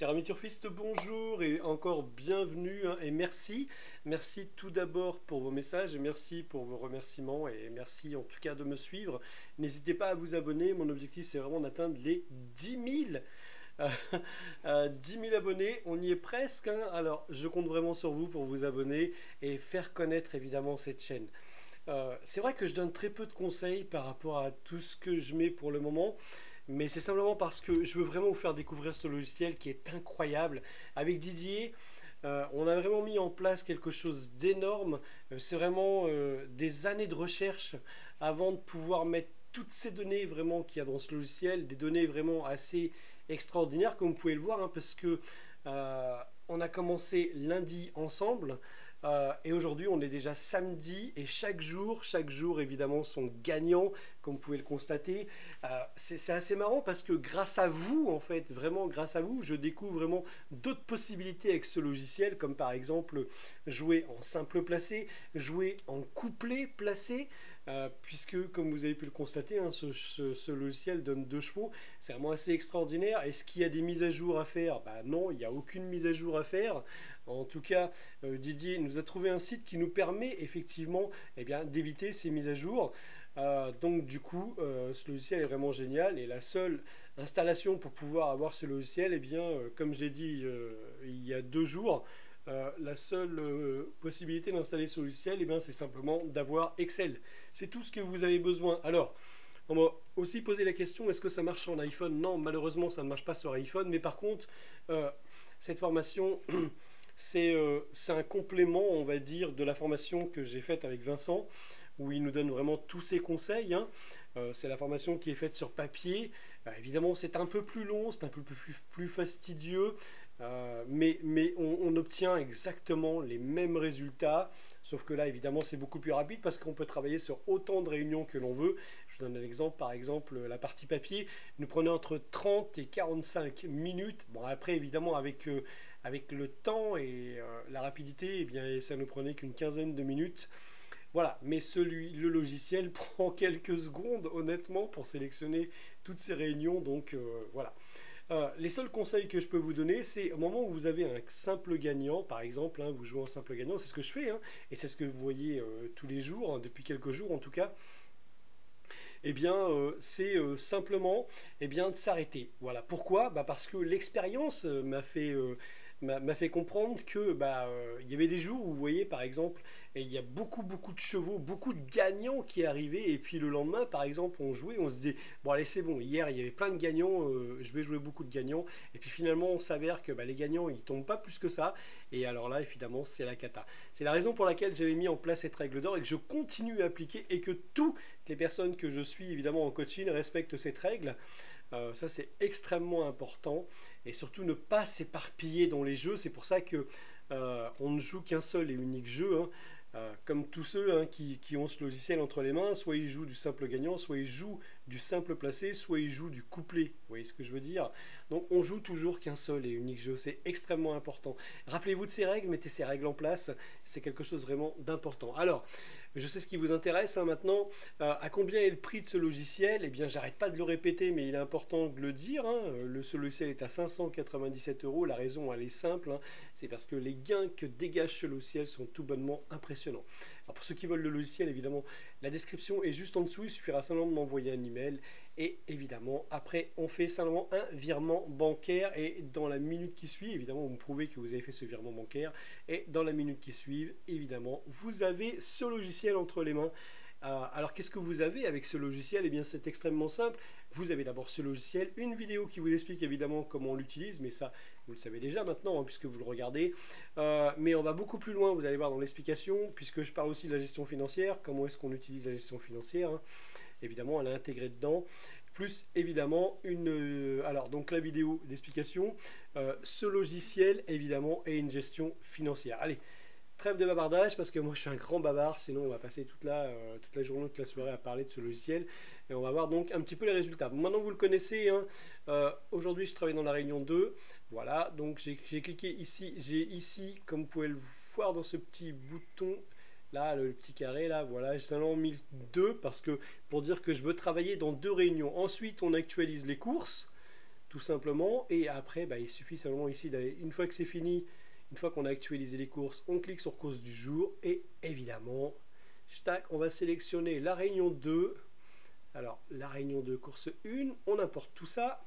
Cher ami turfiste, bonjour et encore bienvenue hein, et merci. Merci tout d'abord pour vos messages et merci pour vos remerciements et merci en tout cas de me suivre. N'hésitez pas à vous abonner, mon objectif c'est vraiment d'atteindre les 10 000. Euh, 10 000 abonnés, on y est presque hein. Alors je compte vraiment sur vous pour vous abonner et faire connaître évidemment cette chaîne. C'est vrai que je donne très peu de conseils par rapport à tout ce que je mets pour le moment, mais c'est simplement parce que je veux vraiment vous faire découvrir ce logiciel qui est incroyable. Avec Didier, on a vraiment mis en place quelque chose d'énorme. C'est vraiment des années de recherche avant de pouvoir mettre toutes ces données vraiment qu'il y a dans ce logiciel, des données vraiment assez extraordinaires comme vous pouvez le voir, hein, parce que euh, on a commencé lundi ensemble. Et aujourd'hui, on est déjà samedi et chaque jour évidemment, sont gagnants, comme vous pouvez le constater. C'est assez marrant parce que grâce à vous, en fait, vraiment grâce à vous, je découvre vraiment d'autres possibilités avec ce logiciel, comme par exemple jouer en simple placé, jouer en couplet placé. Puisque, comme vous avez pu le constater, hein, ce logiciel donne 2 chevaux. C'est vraiment assez extraordinaire. Est-ce qu'il y a des mises à jour à faire? Bah non, il n'y a aucune mise à jour à faire. En tout cas, Didier nous a trouvé un site qui nous permet effectivement eh bien, d'éviter ces mises à jour. Donc du coup, ce logiciel est vraiment génial et la seule installation pour pouvoir avoir ce logiciel, eh bien, comme je l'ai dit il y a 2 jours, la seule possibilité d'installer ce logiciel, eh bien, c'est simplement d'avoir Excel. C'est tout ce que vous avez besoin. Alors, on m'a aussi posé la question, est-ce que ça marche sur iPhone? Non, malheureusement, ça ne marche pas sur iPhone, mais par contre, cette formation c'est un complément, on va dire, de la formation que j'ai faite avec Vincent, où il nous donne vraiment tous ses conseils, hein. C'est la formation qui est faite sur papier. Évidemment, c'est un peu plus long, c'est un peu plus fastidieux, mais on obtient exactement les mêmes résultats. Sauf que là, évidemment, c'est beaucoup plus rapide parce qu'on peut travailler sur autant de réunions que l'on veut. Je vous donne un exemple, par exemple, la partie papier nous prenait entre 30 et 45 minutes. Bon, après, évidemment, avec le temps et la rapidité, eh bien, ça ne prenait qu'une quinzaine de minutes. Voilà, mais le logiciel prend quelques secondes, honnêtement, pour sélectionner toutes ces réunions. Donc voilà. Les seuls conseils que je peux vous donner, c'est au moment où vous avez un simple gagnant, par exemple, hein, vous jouez en simple gagnant, c'est ce que je fais, hein, et c'est ce que vous voyez tous les jours, hein, depuis quelques jours en tout cas. Eh bien, c'est simplement eh bien, de s'arrêter. Voilà. Pourquoi? Bah, parce que l'expérience m'a fait comprendre que bah, il y avait des jours où vous voyez par exemple et il y a beaucoup de chevaux, beaucoup de gagnants qui arrivaient et puis le lendemain par exemple on jouait, on se disait bon allez c'est bon, hier il y avait plein de gagnants, je vais jouer beaucoup de gagnants et puis finalement on s'avère que bah, les gagnants ils tombent pas plus que ça et alors là évidemment c'est la cata. C'est la raison pour laquelle j'avais mis en place cette règle d'or et que je continue à appliquer et que toutes les personnes que je suis évidemment en coaching respectent cette règle. Ça c'est extrêmement important et surtout ne pas s'éparpiller dans les jeux. C'est pour ça que on ne joue qu'un seul et unique jeu, hein. Comme tous ceux hein, qui ont ce logiciel entre les mains, soit ils jouent du simple gagnant, soit ils jouent du simple placé, soit ils jouent du couplet. Vous voyez ce que je veux dire? Donc on joue toujours qu'un seul et unique jeu, c'est extrêmement important. Rappelez-vous de ces règles, mettez ces règles en place, c'est quelque chose vraiment d'important. Alors, je sais ce qui vous intéresse hein, maintenant. À combien est le prix de ce logiciel? Eh bien, j'arrête pas de le répéter, mais il est important de le dire, hein. Ce logiciel est à 597 euros. La raison, elle est simple, hein. C'est parce que les gains que dégage ce logiciel sont tout bonnement impressionnants. Alors, pour ceux qui veulent le logiciel, évidemment, la description est juste en dessous. Il suffira simplement de m'envoyer un email. Et évidemment, après, on fait simplement un virement bancaire. Et dans la minute qui suit, évidemment, vous me prouvez que vous avez fait ce virement bancaire. Et dans la minute qui suit, évidemment, vous avez ce logiciel entre les mains. Alors qu'est-ce que vous avez avec ce logiciel? Eh bien c'est extrêmement simple. Vous avez d'abord ce logiciel, une vidéo qui vous explique évidemment comment on l'utilise, mais ça vous le savez déjà maintenant hein, puisque vous le regardez. Mais on va beaucoup plus loin, vous allez voir dans l'explication, puisque je parle aussi de la gestion financière, comment est-ce qu'on utilise la gestion financière, hein. Évidemment elle est intégrée dedans. Plus évidemment alors donc la vidéo d'explication, ce logiciel évidemment est une gestion financière. Allez, trêve de bavardage parce que moi je suis un grand bavard, sinon on va passer toute la journée, toute la soirée à parler de ce logiciel et on va voir donc un petit peu les résultats. Maintenant vous le connaissez, hein, aujourd'hui je travaille dans la réunion 2, voilà, donc j'ai cliqué ici, j'ai ici, comme vous pouvez le voir dans ce petit bouton, là, le petit carré, là, voilà, j'ai simplement mis 2 parce que pour dire que je veux travailler dans 2 réunions. Ensuite, on actualise les courses. tout simplement. Et après, bah, il suffit seulement ici d'aller, une fois que c'est fini, une fois qu'on a actualisé les courses, on clique sur course du jour et évidemment, tac, on va sélectionner la réunion 2. Alors, la réunion 2, course 1, on importe tout ça.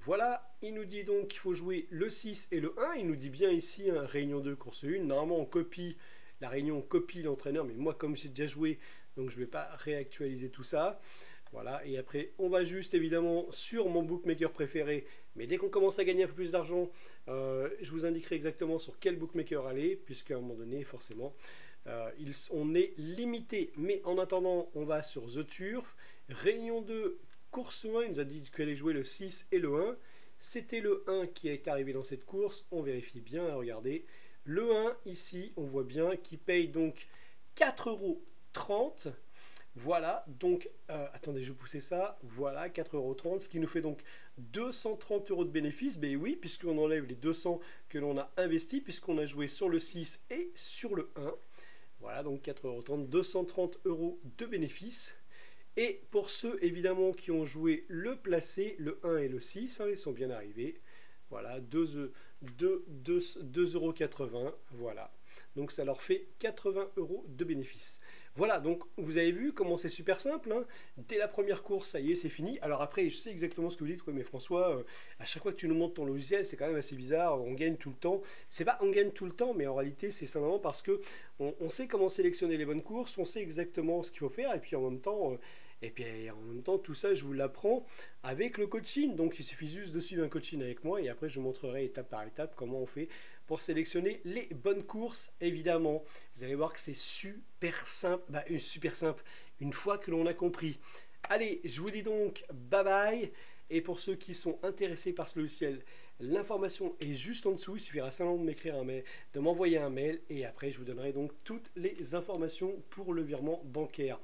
Voilà, il nous dit donc qu'il faut jouer le 6 et le 1. Il nous dit bien ici, hein, réunion 2, course 1. Normalement, on copie la réunion, on copie l'entraîneur, mais moi, comme j'ai déjà joué, donc je ne vais pas réactualiser tout ça. Voilà, et après, on va juste évidemment sur mon bookmaker préféré. Mais dès qu'on commence à gagner un peu plus d'argent, je vous indiquerai exactement sur quel bookmaker aller, puisqu'à un moment donné, forcément, on est limité. Mais en attendant, on va sur The Turf. Réunion 2, course 1, il nous a dit qu'il allait jouer le 6 et le 1. C'était le 1 qui est arrivé dans cette course. On vérifie bien, regardez. Le 1, ici, on voit bien qu'il paye donc 4,30 €. Voilà, donc, attendez, je vais pousser ça. Voilà, 4,30 €, ce qui nous fait donc 230 € de bénéfice. Ben oui, puisqu'on enlève les 200 que l'on a investi, puisqu'on a joué sur le 6 et sur le 1. Voilà, donc 4,30 €, 230 € de bénéfice. Et pour ceux, évidemment, qui ont joué le placé, le 1 et le 6, hein, ils sont bien arrivés. Voilà, 2,80 €. Voilà. Donc ça leur fait 80 € de bénéfice. Voilà, donc vous avez vu comment c'est super simple, hein. Dès la première course, ça y est, c'est fini. Alors après, je sais exactement ce que vous dites, ouais, mais François, à chaque fois que tu nous montres ton logiciel, c'est quand même assez bizarre, on gagne tout le temps. C'est pas on gagne tout le temps, mais en réalité, c'est simplement parce que on sait comment sélectionner les bonnes courses, on sait exactement ce qu'il faut faire, et puis en même temps... tout ça, je vous l'apprends avec le coaching. Donc, il suffit juste de suivre un coaching avec moi et après, je vous montrerai étape par étape comment on fait pour sélectionner les bonnes courses, évidemment. Vous allez voir que c'est super simple. Super simple, une fois que l'on a compris. Allez, je vous dis donc bye bye. Et pour ceux qui sont intéressés par ce logiciel, l'information est juste en dessous. Il suffira simplement de m'écrire un mail, de m'envoyer un mail. Et après, je vous donnerai donc toutes les informations pour le virement bancaire.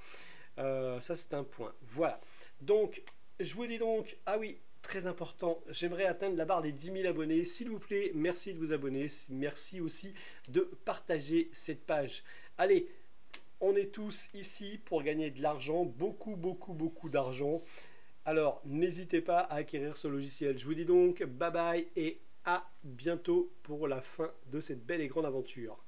Ça c'est un point. Voilà. Donc, je vous dis donc, ah oui, très important, j'aimerais atteindre la barre des 10 000 abonnés. S'il vous plaît, merci de vous abonner. Merci aussi de partager cette page. Allez, on est tous ici pour gagner de l'argent, beaucoup d'argent. Alors, n'hésitez pas à acquérir ce logiciel. Je vous dis donc bye bye et à bientôt pour la fin de cette belle et grande aventure.